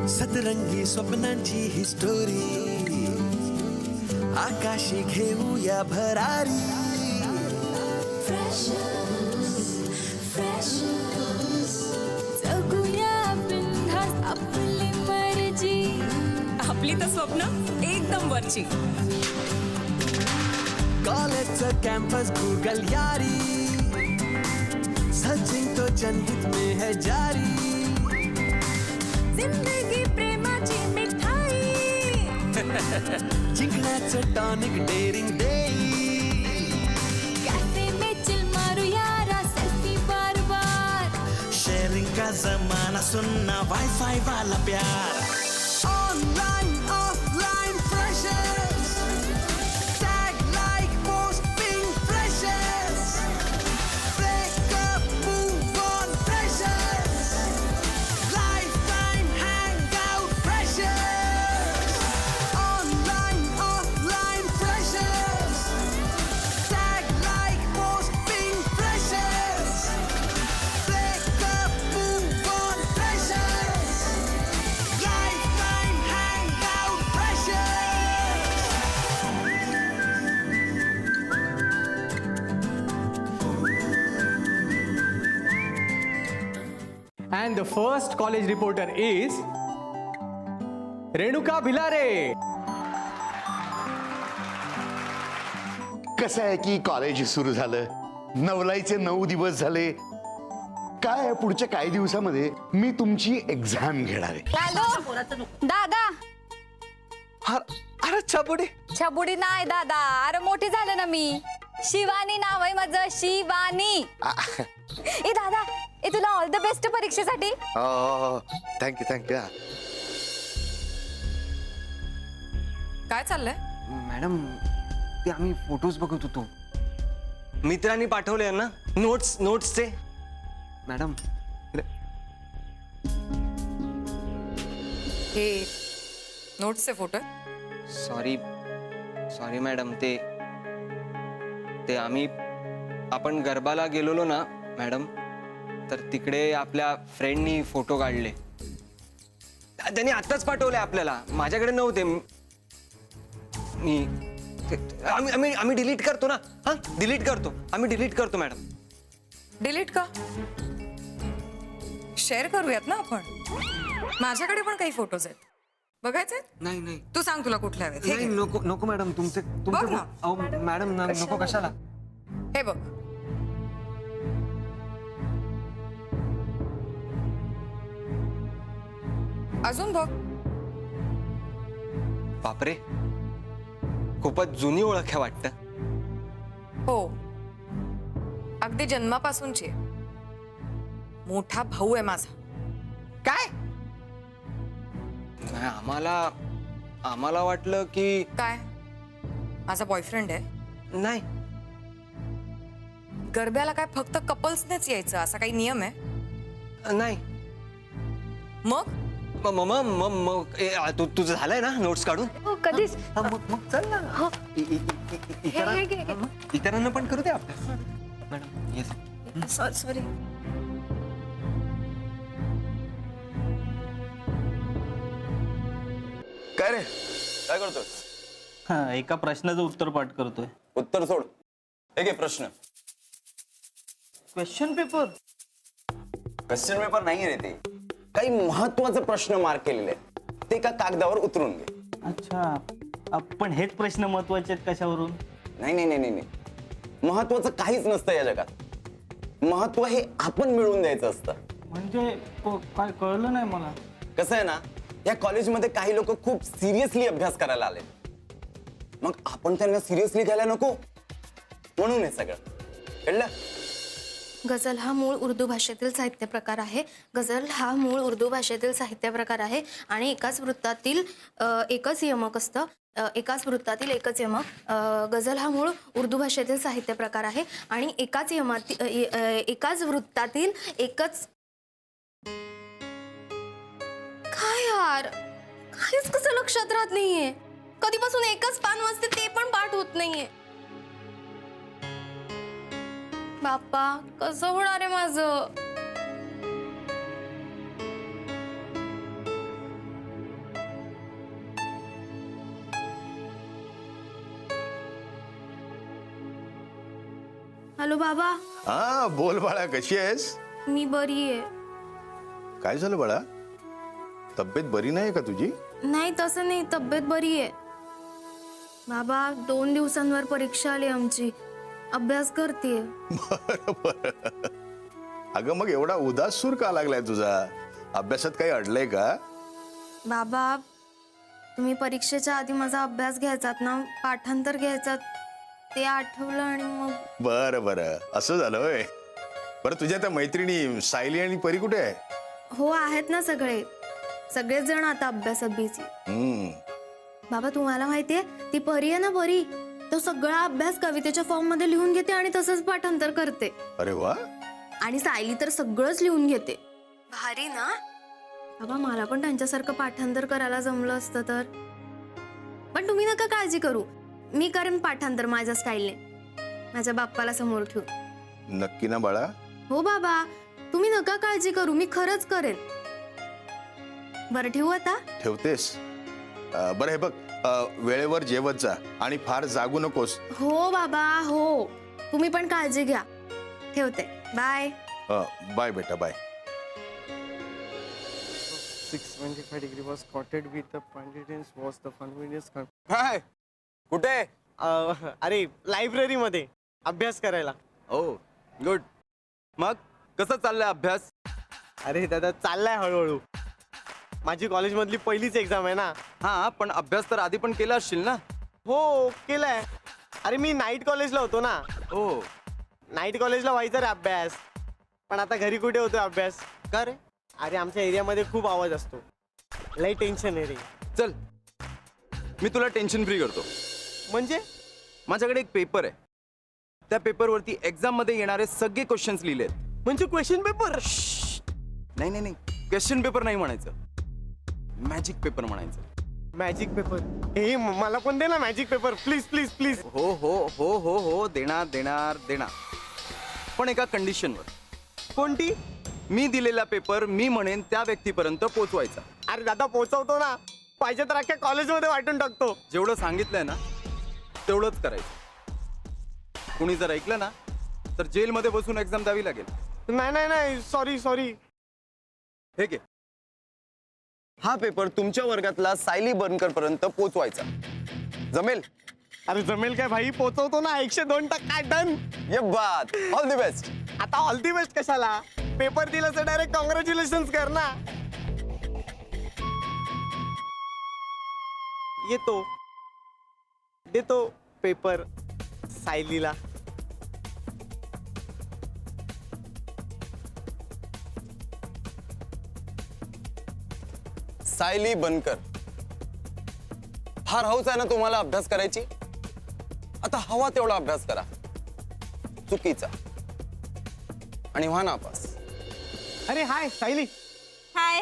सतरंगी स्वप्नांची ही स्टोरी आकाशी घेऊया भरारी जगूया बिनधास्त आपली मर्जी आपली तर स्वप्न एकदम वरची कॉलेजचं कॅम्पस गूगल यारी सचिन तो जनहित में है जारी जिंदगी प्रेमाची मिठाई जिंकण्याचं टॉनिक डेरिंग देई कैफे में चिल मारू यारा सेल्फी बार बार शेयरिंग का जमाना सुनना वाईफाई वाला प्यार online offline freshers tag like post ping freshers breakup move on freshers life time hang out freshers online offline freshers tag like post ping freshers breakup move on freshers life time hang out freshers And the first college reporter is Renuka Bhilare. कसं आहे की college सुरू झालं, नवलाईचे 9 दिवस झाले. काय आहे पुढच्या काही दिवसामध्ये मी तुमची एक्झाम घेणार आहे. दादा अरे छबुडी छबुडी नाही दादा, अरे मोठी झाले ना मी. शिवानी नाव आहे माझं, शिवानी. ए दादा, ए तुला ऑल द बेस्ट परीक्षेसाठी. Thank you thank you. काय चाललंय मॅडम? ते आम्ही फोटोज बघत होतो. मित्रांनी पाठवले ना नोट्सचे. मॅडम हे नोट्सचे फोटो. सॉरी मॅडम, ते आपण गरबाला गेलेलो ना मॅडम, तर तिकडे आपल्या फ्रेंडनी फोटो काढले. त्यांनी आत्ताच पाठवले आपल्याला, माझ्याकडे नव्हते. आम्ही डिलीट करतो ना. हा डिलीट करतो, आम्ही डिलीट करतो मॅडम. डिलीट का? शेअर करूयात ना आपण. माझ्याकडे पण काही फोटोज आहेत, बघायचे? नाही तू सांग तुला कुठल्या हवेत. नाही, नको मॅडम. तुमचे मॅडम नको. कशाला? हे बघ. अजून बघ. बापरे, खूपच जुनी ओळख आहे वाटतं. हो, अगदी जन्मापासूनची. मोठा भाऊ आहे माझा. काय? आम्हाला वाटलं की काय माझा बॉयफ्रेंड आहे. नाही, गरब्याला काय फक्त कपल्सनेच यायचं असा काही नियम आहे? नाही. मग तुझं झालंय ना नोट्स काढून? हो, कधीच. मग चल ना. इतरांना पण करू दे आपल्या. Madam yes. सॉरी. काय रे, काय करतोय? एका प्रश्नाचं उत्तर पाठ करतोय. उत्तर सोड, हे घे प्रश्न. Question paper? क्वेश्चन पेपर नाही रे, ते काही महत्वाचे प्रश्न मार्क केलेले आहेत, ते का कागदावर उतरून घे. अच्छा, पण हेच प्रश्न महत्वाचे आहेत कशावरून? नाही, महत्वाचं काहीच नसतं या जगात. महत्व हे आपण मिळवून द्यायचं असतं. म्हणजे काय कळलं नाही मला. कसं आहे ना, या कॉलेजमध्ये काही लोक खूप सिरियसली अभ्यास करायला आले, मग आपण त्यांना सिरियसली घ्यायला नको, म्हणून हे सगळं कळलं. गझल हा मूळ उर्दू भाषेतील साहित्य प्रकार आहे. गझल हा मूळ उर्दू भाषेतील साहित्य प्रकार आहे आणि एकाच वृत्तातील एकच यमक असतं. एकाच वृत्तातील एकच यमक. गझल हा मूळ उर्दू भाषेतील साहित्य प्रकार आहे आणि एकाच वृत्तातील एकच. काय यार, काहीच कसं लक्षात राहत नाहीये. कधीपासून एकच पान वाचते ते पण पाठ होत नाहीये. बाप्पा, कसं होणार आहे माझं? हॅलो बाबा. हा बोल बाळा, कशी आहेस? मी बरी आहे. काय झालं बाळा? तब्येत बरी नाही का तुझी? नाही तसं नाही, तब्येत बरी आहे बाबा. 2 दिवसांवर परीक्षा आली आमची. अभ्यास करतेय. अगं मग एवढा उदास सूर का लागलाय तुझा? अभ्यासात काही अडलंय का? बाबा तुम्ही परीक्षेच्या आधी माझा अभ्यास घ्यायचात ना, पाठांतर घ्यायचात, ते आठवलं आणि मग. बरं बरं, असं झालं होय. बरं तुझ्या त्या मैत्रिणी सायली आणि परी कुठे आहे? हो आहेत ना, सगळेच जण आता अभ्यासात बिझी. बाबा तुम्हाला माहितीये ती परी आहे ना, परी तो सगळा अभ्यास कवितेच्या फॉर्म मध्ये लिहून घेते आणि तसंच पाठांतर करते. अरे वा. आणि सायली तर सगळंच लिहून घेते. भारी ना बाबा. मला पण त्यांच्यासारखं पाठांतर करायला जमलं असतं तर. पण तुम्ही नका काळजी करू, मी करेन पाठांतर माझ्या स्टाईलने, माझ्या बाप्पाला समोर ठेवून. नक्की ना बाळा? हो बाबा तुम्ही नका काळजी करू, मी खरंच करेन. बरं ठेवू आता? ठेवतेस? बरं हे बघ, वेळेवर जेवत जा आणि फार जागू नकोस. हो बाबा हो. तुम्ही पण काळजी घ्या. ठेवते. बाय. बाय बेटा, bye. 625 degree was spotted with the panditins was the convenience. काय कुठे? अरे लायब्ररी मध्ये अभ्यास करायला. ओ गुड. मग कसं चाललंय अभ्यास? अरे दादा चाललाय हळूहळू. माझी कॉलेज मधली पहिलीच एक्झाम आहे ना. हा पण अभ्यास तर आधी पण केला असशील ना? हो केलाय. अरे मी नाईट कॉलेजला होतो ना. हो नाईट कॉलेजला व्हायचा रे अभ्यास, पण आता घरी कुठे होतो अभ्यास. का रे? अरे आमच्या एरियामध्ये खूप आवाज असतो, लई टेन्शन आहे रे. चल मी तुला टेन्शन फ्री करतो. म्हणजे माझ्याकडे एक पेपर आहे, त्या पेपरवरती एक्झाम मध्ये येणारे सगळे क्वेश्चन्स लिहिलेत. म्हणजे क्वेश्चन पेपर? नाही नाही नाही, क्वेश्चन पेपर नाही म्हणायचं, मॅजिक पेपर म्हणायचं. Magic paper? हे मला पण दे ना magic paper please please please. हो हो हो हो हो देणार देणार देणार, पण एका कंडिशनवर. कोणती? मी दिलेला पेपर मी म्हणेन त्या व्यक्तीपर्यंत पोहोचवायचा. अरे दादा पोहोचवतो ना, पाहिजे तर अख्ख्या कॉलेजमध्ये वाटून टाकतो. जेवढं सांगितलंय ना तेवढंच करायचं. कुणी जर ऐकलं ना तर जेलमध्ये बसून एक्झाम द्यावी लागेल. नाही नाही नाही, सॉरी सॉरी. हे घे, हा पेपर तुमच्या वर्गातला सायली बनकर पर्यंत पोहोचवायचा. जमेल? अरे जमेल काय भाई, पोहोचवतो ना. 102% डन. ये बात. All the best. आता ऑल दी बेस्ट कशाला, पेपर दिला तर डायरेक्ट कॉंग्रॅच्युलेशन कर ना. येतो, देतो पेपर सायलीला. सायली बनकर, फार हौस आहे ना तुम्हाला अभ्यास करायची? आता हवा तेवढा अभ्यास करा, चुकीचा आणि व्हा नापास. अरे हाय सायली. हाय.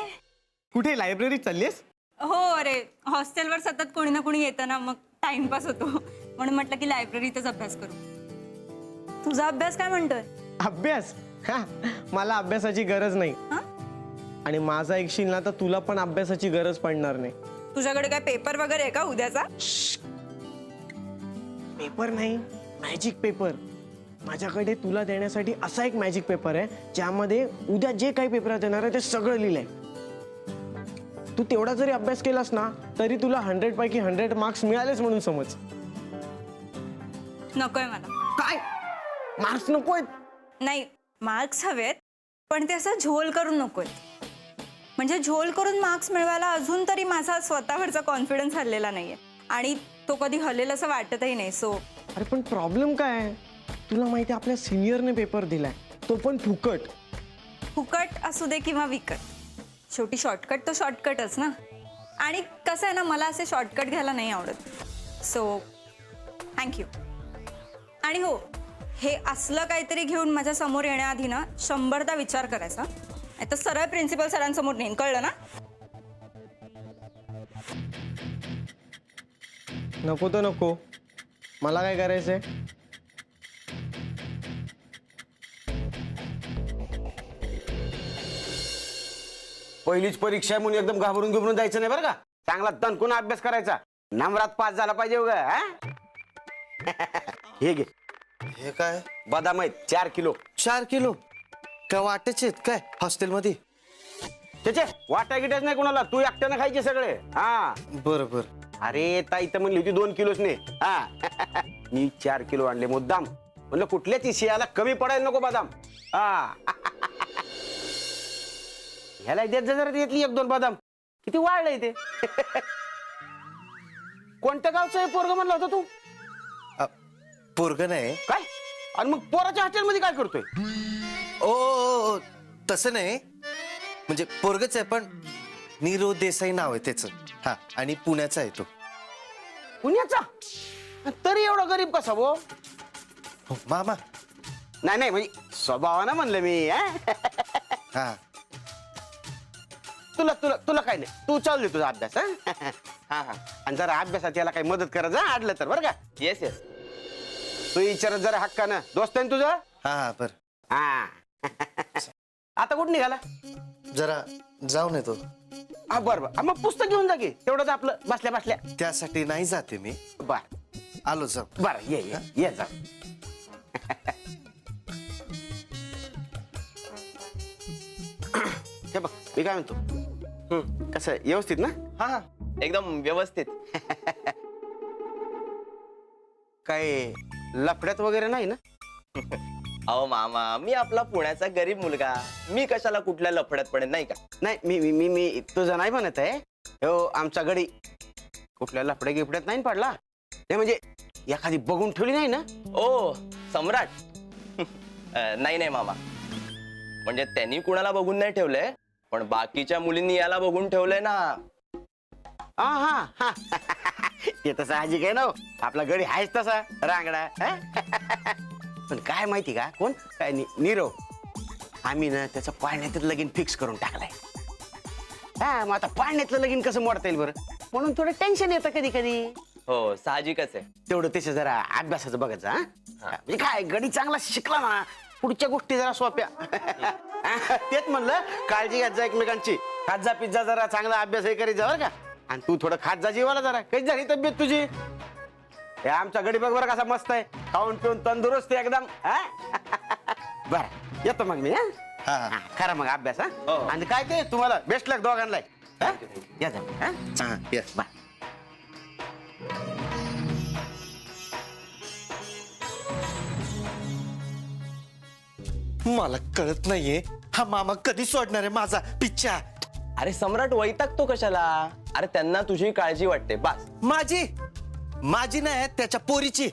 कुठे लायब्ररीत चाललीस? हो अरे हॉस्टेलवर सतत कोणी ना कोणी येतं ना, मग टाइमपास होतो म्हणून म्हटलं की लायब्ररीतच अभ्यास करू. तुझा अभ्यास काय म्हणतोय? अभ्यास? हा, मला अभ्यासाची गरज नाही. आणि माझा ऐकशील ना तर तुला पण अभ्यासाची गरज पडणार नाही. तुझ्याकडे काय पेपर वगैरे आहे का उद्याचा? पेपर नाही, मॅजिक पेपर. माझ्याकडे तुला देण्यासाठी असा एक मॅजिक पेपर आहे ज्यामध्ये उद्या जे काही पेपरात येणार आहे ते सगळं लिहिलंय. तू तेवढा जरी अभ्यास केलास ना तरी तुला 100 पैकी 100 मार्क्स मिळालेच म्हणून समज. नकोय मला. काय मार्क्स नकोय? नाही, मार्क्स हवेत पण ते असं झोल करून नकोय. म्हणजे झोल करून मार्क्स मिळवायला अजून तरी माझा स्वतःवरचा कॉन्फिडन्स हल्लेला नाहीये आणि तो कधी हलेल असं वाटतही नाही. सो अरे पण प्रॉब्लेम काय आहे? तुला माहिती आहे आपल्या सिनियरने पेपर दिलाय, तो पण फुकट. फुकट असू दे किंवा विकट, शेवटी शॉर्टकट तो शॉर्टकटच ना. आणि कसं आहे ना, मला असे शॉर्टकट घ्यायला नाही आवडत. So thank you. आणि हो, हे असलं काहीतरी घेऊन माझ्या समोर येण्याआधी ना 100दा विचार करायचा, नाही तर सरळ प्रिन्सिपल सरांसमोर नेईन, कळलं ना? नको तर नको, मला काय करायचंय? पहिलीच परीक्षा आहे म्हणून एकदम घाबरून घाबरून जायचं नाही बरं का. चांगला दणकून अभ्यास करायचा, नंबरात पास झाला पाहिजे उगा. हे घे हे काय? बदाम आहेत 4 किलो. 4 किलो काय वाटायचे आहेत काय हॉस्टेलमध्ये? त्याचे वाटा गिटाच नाही कोणाला, तू एकट्यानं खायचे सगळे. हा बरं बरं. अरे ताई तर म्हणली होती 2 किलोच ने. हा मी 4 किलो आणले मुद्दाम. म्हणलं कुठल्याच शियाला कमी पडायला नको बदाम. हा ह्याला देत जा जरा, देतली 1-2 बदाम. किती वाढलंय ते. कोणत्या गावचं आहे पोरग म्हणलं होतं तू? पोरग नाही काय? आणि मग पोराच्या हॉटेलमध्ये काय करतोय? ओ तसं नाही, म्हणजे पोरगच आहे पण नीरव देसाई नाव आहे त्याचं. हा आणि पुण्याचा आहे तो. पुण्याचा? तरी एवढा गरीब कसा वो? मामा नाही नाही म्हणजे स्वभावानं म्हणलं मी. हा तुला तुला तुला काय नाही, तू चालू दे तुझा अभ्यास. हा हा आणि जरा अभ्यासात याला काही मदत करत जा आडलं तर, बरं का? Yes yes. तू विचारत जरा हक्कानं. दोस्त आहे ना तुझं? हा बर. हा आता कुठं निघाला? जरा जाऊन येतो. हा बर बर. मग पुस्तक घेऊन जा की, तेवढंच आपलं बसल्या बसल्या. त्यासाठी नाही जाते मी. बर आलो जाऊ. बर ये ये जा. हे बघ मी काय म्हणतो, कसं व्यवस्थित ना? हा हा एकदम व्यवस्थित. काय लफड्यात वगैरे नाही ना? अहो मामा, मी आपला पुण्याचा गरीब मुलगा, मी कशाला कुठल्या लफड्यात पडेल नाही का? नाही मी मी मी मी तुझं नाही म्हणत आहे. हो आमचा गडी कुठल्या लफड्या गिफड्यात नाही पडला. ते म्हणजे एखादी बघून ठेवली नाही ना? ओ सम्राट. नाही नाही मामा, म्हणजे त्यांनी कुणाला बघून नाही ठेवलंय, पण बाकीच्या मुलींनी याला बघून ठेवलंय ना. हा हा ते तसं आजी काय ना, आपला गडी आहेच तसा रांगडा. पण काय माहिती का, कोण काय नीरव, आम्ही ना त्याचं पाळण्यातलं लगीन फिक्स करून टाकलंय. हा मग आता पाळण्यातलं लगीन कसं मोडता येईल बरं, म्हणून थोडं टेन्शन येतं कधी कधी. हो साहजिकच आहे. तेवढं त्याच्या जरा अभ्यासाचं बघायचं. म्हणजे काय गडी चांगला शिकला ना, पुढच्या गोष्टी जरा सोप्या. तेच म्हणलं काळजी घ्यात जा एकमेकांची. खात जा पिझ्झा, जरा चांगला अभ्यास हे करीत जा बरं का. आणि तू थोडं खात जा जेवायला जरा. कशी झाली तब्येत तुझी? हे आमचा गडी बघ बरं कसा मस्त आहे, खाऊन पिऊन तंदुरुस्त एकदम. बरं येतो मग मी. हा खरं मग अभ्यास. हा आणि काय ते तुम्हाला बेस्ट लक दोघांना. या जा. बाय. मला कळत नाहीये हा मामा कधी सोडणार आहे माझा पिच्छा. अरे सम्राट वैतागतो कशाला? अरे त्यांना तुझी काळजी वाटते बस. माझी नाही त्याच्या पोरीची.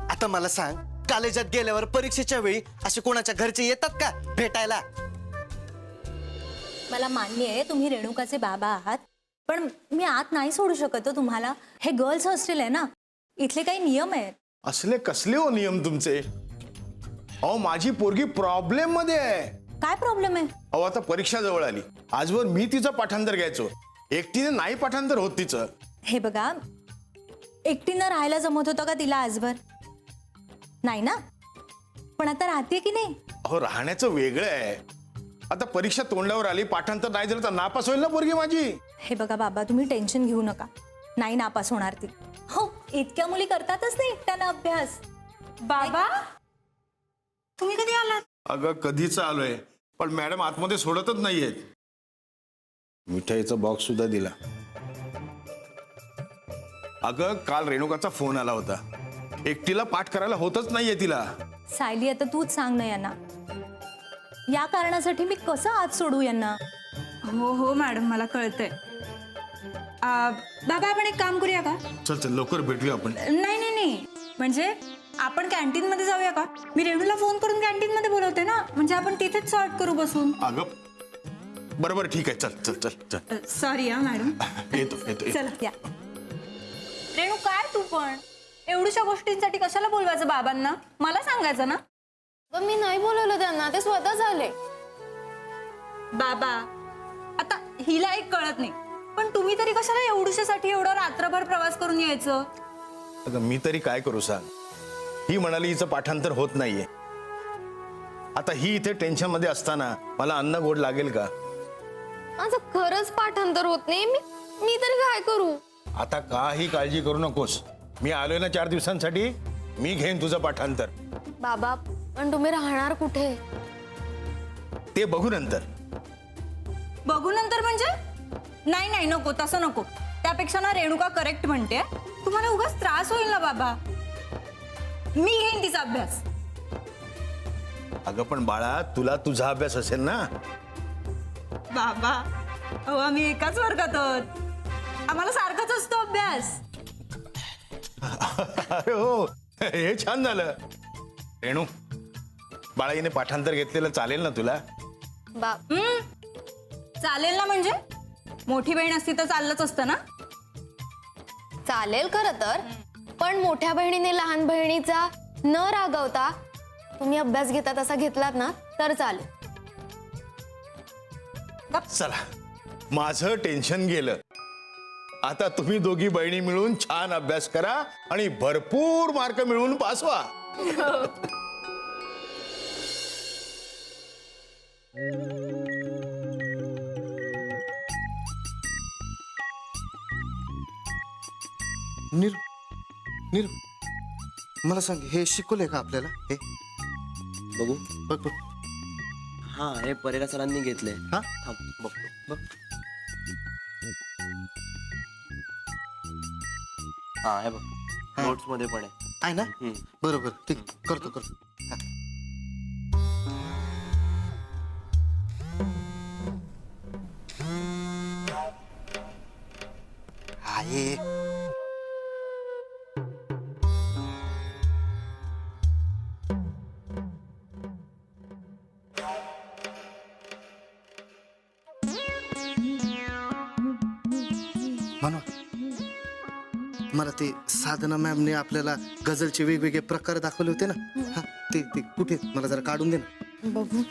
आता मला सांग, कॉलेजात गेल्यावर परीक्षेच्या वेळी असे कोणाच्या घरचे येतात का भेटायला? मला मान्य आहे तुम्ही रेणुकाचे बाबा आहात, पण मी आत नाही सोडू शकत तुम्हाला. हे गर्ल्स हॉस्टेल आहे ना, इथले काही नियम आहेत. असले कसले हो नियम तुमचे? अहो माझी पोरगी प्रॉब्लेम मध्ये आहे. काय प्रॉब्लेम आहे? अहो आता परीक्षा जवळ आली, आजवर मी तिचं पाठांतर घ्यायचो, एकटीने नाही पाठांतर होत तिचं. हे बघा, एकटीनं राहायला जमत होतं का तिला आजभर? नाही ना, पण आता राहते की नाही? अहो राहण्याचं वेगळं आहे. आता परीक्षा तोंडावर आली, पाठांतर नाही झालं तर नापास होईल ना पोरगी माझी. हे बघा बाबा, तुम्ही टेन्शन घेऊ नका, नाही नापास होणार ती. हो इतक्या मुली करतातच नाही एकट्यानं अभ्यास. बाबा तुम्ही कधी आलात? अगं कधीच आलोय, पण मॅडम आतमध्ये सोडतच नाहीयेत. मिठाईचा बॉक्स सुद्धा दिला. अगं काल रेणुकाचा फोन आला होता, एकटीला पाठ करायला होतच नाहीये तिला. सायली आता तूच सांग ना यांना, या कारणासाठी मी कसं आत सोडू यांना? हो हो मॅडम मला कळतंय. बाबा आपण एक काम करूया का? चल चल लवकर भेटूया आपण. नाही नाही नाही, म्हणजे आपण कॅन्टीन मध्ये जाऊया का? मी रेणूला फोन करून कॅन्टीन मध्ये बोलवते ना, म्हणजे आपण तिथेच सॉर्ट करू बसून. अगं बरोबर ठीक आहे, चल चल चल चल. सॉरी हा मॅडम. येतो येतो. चला या. रेणू काय तू पण एवढ्याशा गोष्टींसाठी कशाला बोलवायचं बाबांना? मला सांगायचं ना. मी नाही बोलवलं त्यांना, ते स्वतः झाले. बाबा आता हिला एक कळत नाही, पण तुम्ही तरी कशाला एवढ्यासाठी एवढा रात्रभर प्रवास करून यायचं? अगं मी तरी काय करू सांग, ही म्हणाली हिचं पाठांतर होत नाहीये. आता ही इथे टेन्शन मध्ये असताना मला अन्न गोड लागेल का? माझं खरंच पाठांतर होत नाही, मी तरी काय करू? आता काही काळजी करू नकोस, मी आलोय ना 4 दिवसांसाठी, मी घेईन तुझं पाठांतर. बाबा पण तुम्ही राहणार कुठे? ते बघू नंतर. बघू नंतर म्हणजे? नाही नाही नको, तसं नको. त्यापेक्षा ना रेणुका करेक्ट म्हणते, तुम्हाला उगाच त्रास होईल ना बाबा. मी घेईन तिचा अभ्यास. अगं पण बाळा, तुला तुझा अभ्यास असेल ना. बाबा अहो आम्ही एकाच वर्गात आहोत, आम्हाला सारखाच असतो अभ्यास. अरे हो, हे छान झालं. रेणू, बाळाईने पाठांतर घेतलेलं चालेल ना तुला? चालेल ना म्हणजे? मोठी बहीण असती तर चाललंच असतं ना. चालेल खरं तर, पण मोठ्या बहिणीने लहान बहिणीचा न रागवता तुम्ही अभ्यास घेता तसा घेतलात ना तर चालेल. चला, माझं टेन्शन गेलं. आता तुम्ही दोघी बहिणी मिळून छान अभ्यास करा आणि भरपूर मार्क मिळवून पास व्हा. नीर, मला सांग, हे शिकवलंय का आपल्याला? हे बघू. बघ बघ. हा, हे परेरा सरांनी घेतलंय. हा, थांब बघतो. बघ. हा, हे बघ, नोट्स मध्ये पण आहे ना. बरोबर, ठीक, करतो. आहे म्हणून मला ते साधना मॅमने आपल्याला गझलचे वेगवेगळे प्रकार दाखवले होते ना. हा, ते कुठे मला जरा काढून दे ना. बघू.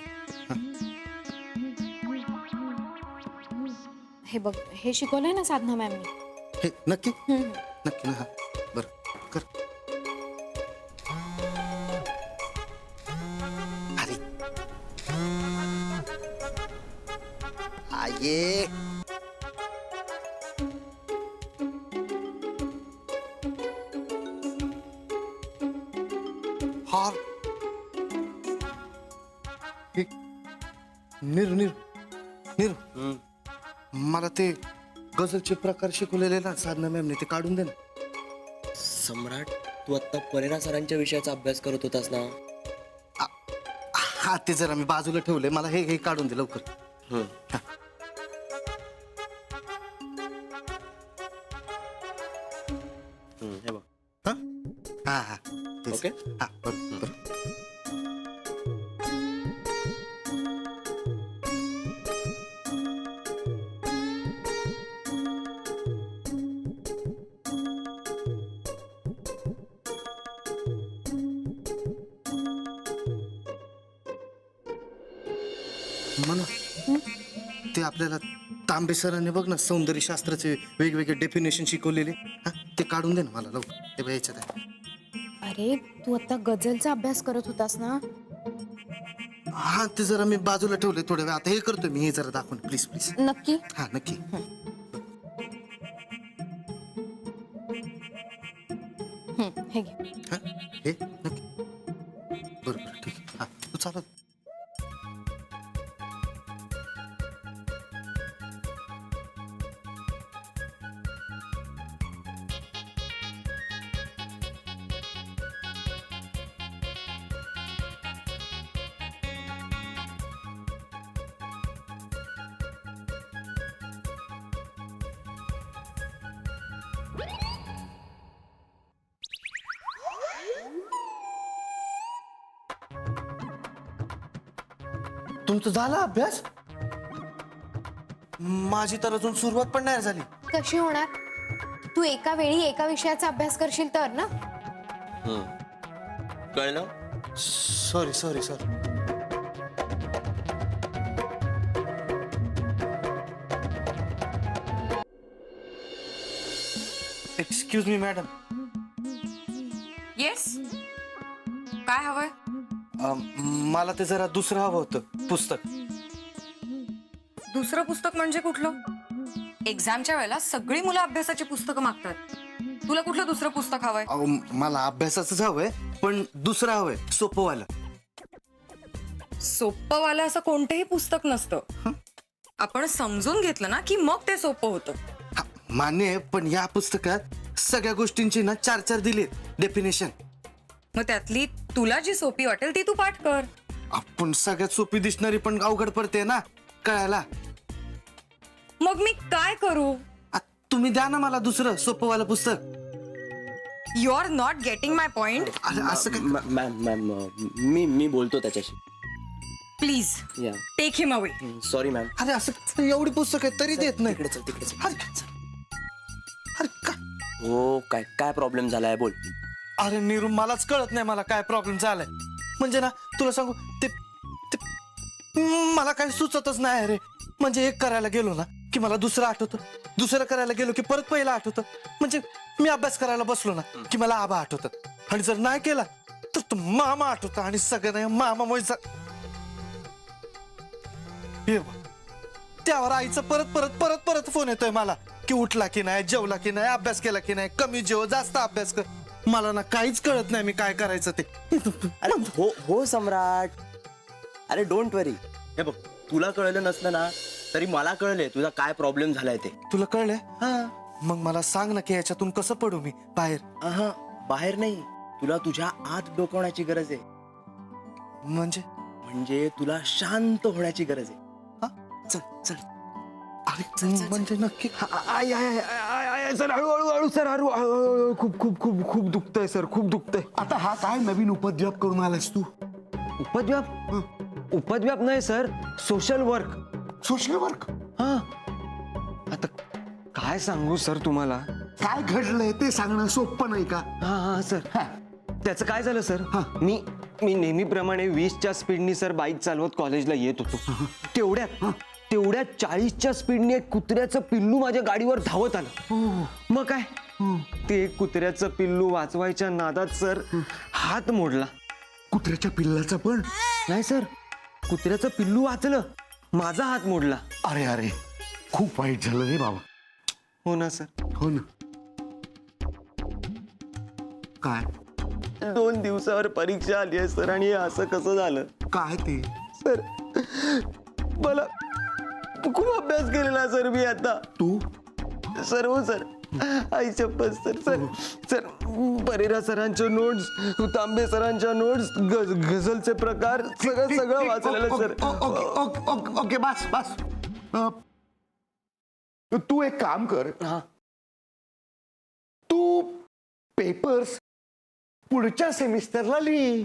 हे बघ, हे शिकवलंय ना साधना मॅमने. हे नक्की नक्की ना. हा, बरं कर. अरे आये, हार नीर, मला ते गझलचे प्रकार शिकवलेले ना साधना मॅमने, ते काढून दे ना. सम्राट, तू आता परेरा सरांच्या विषयाचा अभ्यास करत होतास ना. हा, ते जरा मी बाजूला ठेवलंय, मला हे काढून दे लवकर. हा. हे बघ. हा, ओके. हा, बरोबर. म्हणून ते आपल्याला तांबे सरांनी बघ ना सौंदर्य शास्त्राचे वेगवेगळे डेफिनेशन शिकवलेले. हा, ते काढून दे ना मला लवकर. ते बघ याच्यात आहे. अरे तू आता गझलचा अभ्यास करत होतास ना. हा, ते जरा मी बाजूला ठेवले थोड्या वेळ. आता हे करतोय मी, हे जरा दाखवून प्लीज. नक्की. हा, नक्की. हे घे. हा, हे नक्की. बरोबर, ठीक आहे. हा, तू चालत. तुमचं झाला अभ्यास? माझी तर अजून सुरुवात पण नाही झाली. कशी होणार? तू एका वेळी एका विषयाचा अभ्यास करशील तर ना. कळलं? Sorry. Excuse me madam. Yes, काय हवंय? मला ते जरा दुसरं हवं होतं पुस्तक. दुसरं पुस्तक म्हणजे कुठलं? एक्झामच्या वेळेला सगळी मुलं अभ्यासाची पुस्तकं मागतात. तुला कुठलं दुसरं पुस्तक हवंय? अहो मला अभ्यासाचंच हवंय, पण दुसरं हवंय सोपंवालं. सोपंवालं असं कोणतंही पुस्तक नसतं. आपण समजून घेतलं ना की मग ते सोपं होतं. मान्य आहे, पण या पुस्तकात सगळ्या गोष्टींची ना 4-4 दिलीत डेफिनेशन. मग त्यातली तुला जी सोपी वाटेल ती तू पाठ कर. आपण सगळ्यात सोपी दिसणारी पण अवघड पडते ना कळायला. मग मी काय करू? तुम्ही द्या ना मला दुसरं सोपंवालं पुस्तक. You are not getting my point. Ma'am मी बोलतो त्याच्याशी. Please take him away. Sorry ma'am. अरे असं एवढी पुस्तक आहे तरी देत नाही. हो काय प्रॉब्लेम झालाय बोल. अरे नीरू मलाच कळत नाही मला काय प्रॉब्लेम झालाय. म्हणजे ना तुला सांगू ते मला काही सुचतच नाही अरे. म्हणजे एक करायला गेलो ना की मला दुसरं आठवतं, दुसरं करायला गेलो की परत पहिलं आठवतं. म्हणजे मी अभ्यास करायला बसलो ना की मला आबा आठवतं, आणि जर नाही केला तर तो मामा आठवतं, आणि सगळं मामा मुळे त्यावर आईचा परत परत परत परत फोन येतोय मला की उठला की नाही, जेवला की नाही, अभ्यास केला की नाही, कमी जेव जास्त अभ्यास कर. मला ना काहीच कळत नाही मी काय करायचं ते. अरे हो सम्राट. अरे डोंट वरी. हे बघ तुला कळलं नसलं ना तरी मला कळलंय तुझा काय प्रॉब्लेम झालाय ते. तुला कळलंय? मग मला सांग ना की याच्यातून कसं पडू मी बाहेर. बाहेर नाही, तुला तुझ्या आत डोकवण्याची गरज आहे. म्हणजे तुला शांत होण्याची गरज आहे. चल चल. अरे म्हणजे नक्की सर हळूहळू सर हळूहळू. खूप खूप खूप खूप दुखतंय सर, खूप दुखतंय. आता हा काय नवीन उपद्व्याप करून आलास तू? उपद्व्याप नाही sir, social work. Social work? आता काय सांगू सर तुम्हाला. काय घडलंय ते सांगणं सोपं नाही का? हा सर. त्याचं काय झालं सर, मी नेहमीप्रमाणे 20च्या स्पीडनी सर बाईक चालवत कॉलेजला येत होतो. तेवढ्यात 40च्या स्पीडने एक कुत्र्याचं पिल्लू माझ्या गाडीवर धावत आलं. मग काय ते कुत्र्याचं पिल्लू वाचवायच्या नादात सर हात मोडला. कुत्र्याच्या पिल्लाचा पण? नाही सर, कुत्र्याचं पिल्लू वाचलं, माझा हात मोडला. अरे अरे खूप वाईट झालं रे बाबा. हो ना सर. हो ना. काय 2 दिवसावर परीक्षा आली आहे सर, आणि असं कसं झालं? काय ते सर मला खूप अभ्यास केलेला सर मी आता. तू? सर हो सर, आई शपथ सर. सर परेरा सरांच्या नोट्स, तांबे सरांच्या नोट्स, गझलचे प्रकार सगळं वाचलेलं सर. ओके बस बस. तू एक काम कर. तू पेपर्स पुढच्या सेमिस्टरला लिही.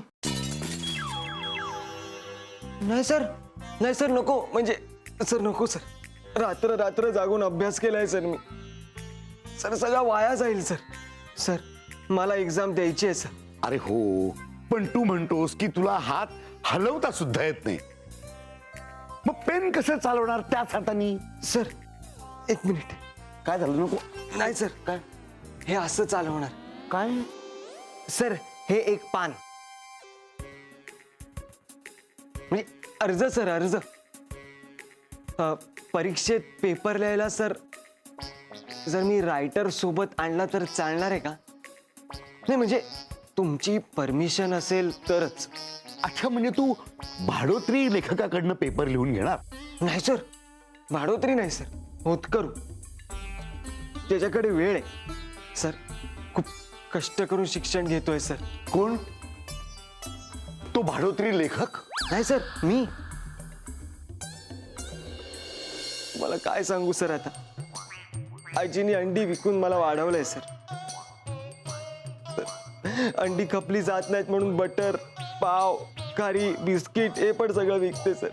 नाही सर नको. म्हणजे सर नको सर. रात्र जागून अभ्यास केलाय सर मी. सर सगळा वाया जाईल सर. सर मला एक्झाम द्यायची आहे सर. अरे हो, पण तू म्हणतोस की तुला हात हलवता सुद्धा येत नाही. मग पेन कसं चालवणार त्याच हातानी? Sir 1 minute. काय झालं? नको. नाही सर. काय हे असं चालवणार? काय सर हे एक पान म्हणजे अर्ज सर, अर्ज. परीक्षेत पेपर लिहायला सर जर मी रायटर सोबत आणला तर चालणार आहे का? नाही म्हणजे तुमची परमिशन असेल तरच. अच्छा, म्हणजे तू भाडोत्री लेखकाकडनं पेपर लिहून घेणार? नाही सर, भाडोत्री नाही सर, होतकरू. त्याच्याकडे वेळ आहे सर. खूप कष्ट करून शिक्षण घेतोय सर. कोण? तो भाडोत्री लेखक? नाही सर, मी. मला काय सांगू सर आता. आजीने अंडी विकून मला वाढवलंय सर. अंडी खपली जात नाहीत म्हणून बटर, पाव, खारी, बिस्किट हे पण सगळं विकते सर.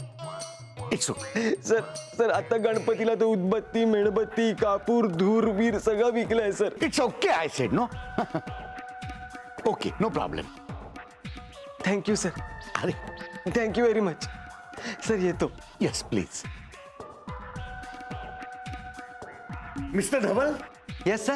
सर आता गणपतीला तो उदबत्ती, मेणबत्ती, कापूर, धूर, वीर सगळं विकलंय sir. It's okay, I said no. Okay, no problem. Thank you sir. अरे थँक्यू व्हेरी मच सर. येतो. Yes please. Mister Dhawal. Yes sir.